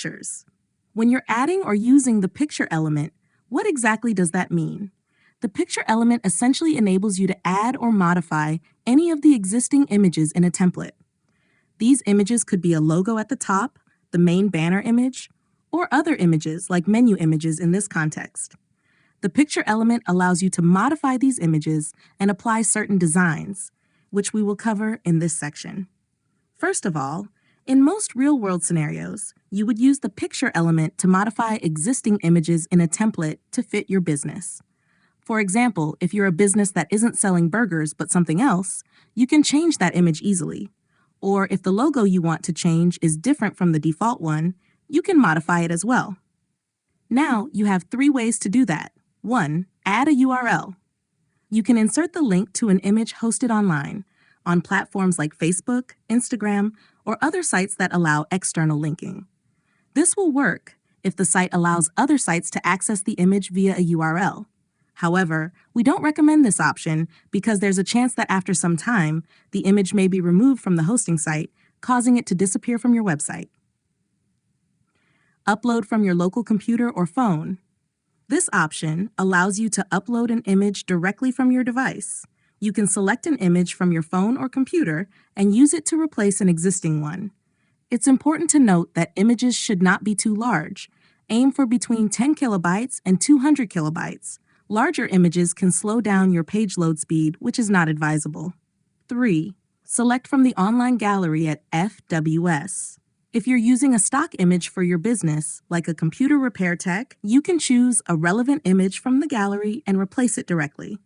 pictures. When you're adding or using the picture element, what exactly does that mean? The picture element essentially enables you to add or modify any of the existing images in a template. These images could be a logo at the top, the main banner image, or other images like menu images in this context. The picture element allows you to modify these images and apply certain designs, which we will cover in this section. First of all, in most real-world scenarios, you would use the picture element to modify existing images in a template to fit your business. For example, if you're a business that isn't selling burgers but something else, you can change that image easily. Or if the logo you want to change is different from the default one, you can modify it as well. Now, you have 3 ways to do that. 1. Add a URL. You can insert the link to an image hosted online, on platforms like Facebook, Instagram, or other sites that allow external linking. This will work if the site allows other sites to access the image via a URL. However, we don't recommend this option because there's a chance that after some time, the image may be removed from the hosting site, causing it to disappear from your website. Upload from your local computer or phone. This option allows you to upload an image directly from your device. You can select an image from your phone or computer and use it to replace an existing one. It's important to note that images should not be too large. Aim for between 10 kilobytes and 200 kilobytes. Larger images can slow down your page load speed, which is not advisable. 3. Select from the online gallery at FWS. If you're using a stock image for your business, like a computer repair tech, you can choose a relevant image from the gallery and replace it directly.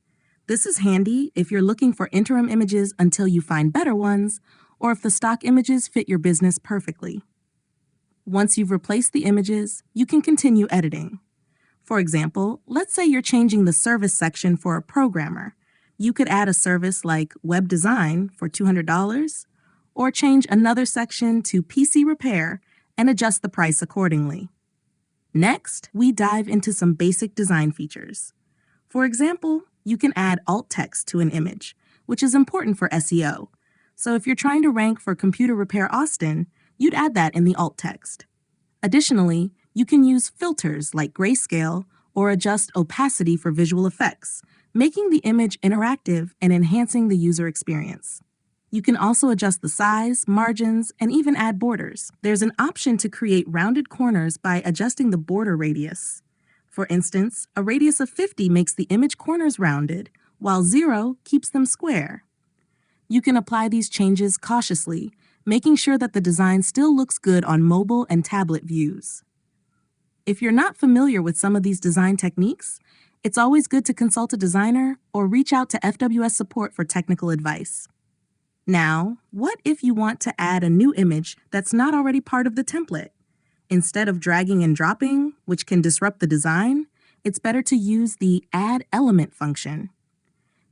This is handy if you're looking for interim images until you find better ones, or if the stock images fit your business perfectly. Once you've replaced the images, you can continue editing. For example, let's say you're changing the service section for a programmer. You could add a service like web design for $200, or change another section to PC repair and adjust the price accordingly. Next, we dive into some basic design features. For example, you can add alt text to an image, which is important for SEO. So if you're trying to rank for Computer Repair Austin, you'd add that in the alt text. Additionally, you can use filters like grayscale or adjust opacity for visual effects, making the image interactive and enhancing the user experience. You can also adjust the size, margins, and even add borders. There's an option to create rounded corners by adjusting the border radius. For instance, a radius of 50 makes the image corners rounded, while 0 keeps them square. You can apply these changes cautiously, making sure that the design still looks good on mobile and tablet views. If you're not familiar with some of these design techniques, it's always good to consult a designer or reach out to FWS support for technical advice. Now, what if you want to add a new image that's not already part of the template? Instead of dragging and dropping, which can disrupt the design, it's better to use the Add Element function.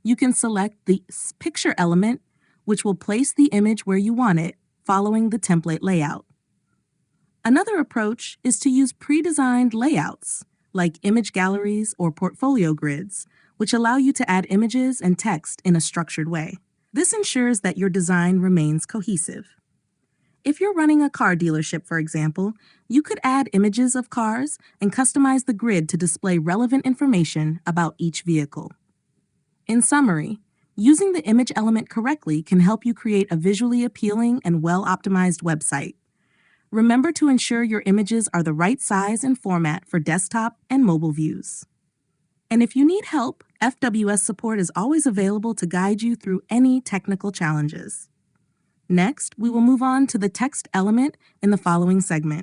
You can select the picture element, which will place the image where you want it, following the template layout. Another approach is to use pre-designed layouts, like image galleries or portfolio grids, which allow you to add images and text in a structured way. This ensures that your design remains cohesive. If you're running a car dealership, for example, you could add images of cars and customize the grid to display relevant information about each vehicle. In summary, using the image element correctly can help you create a visually appealing and well-optimized website. Remember to ensure your images are the right size and format for desktop and mobile views. And if you need help, FWS support is always available to guide you through any technical challenges. Next, we will move on to the text element in the following segment.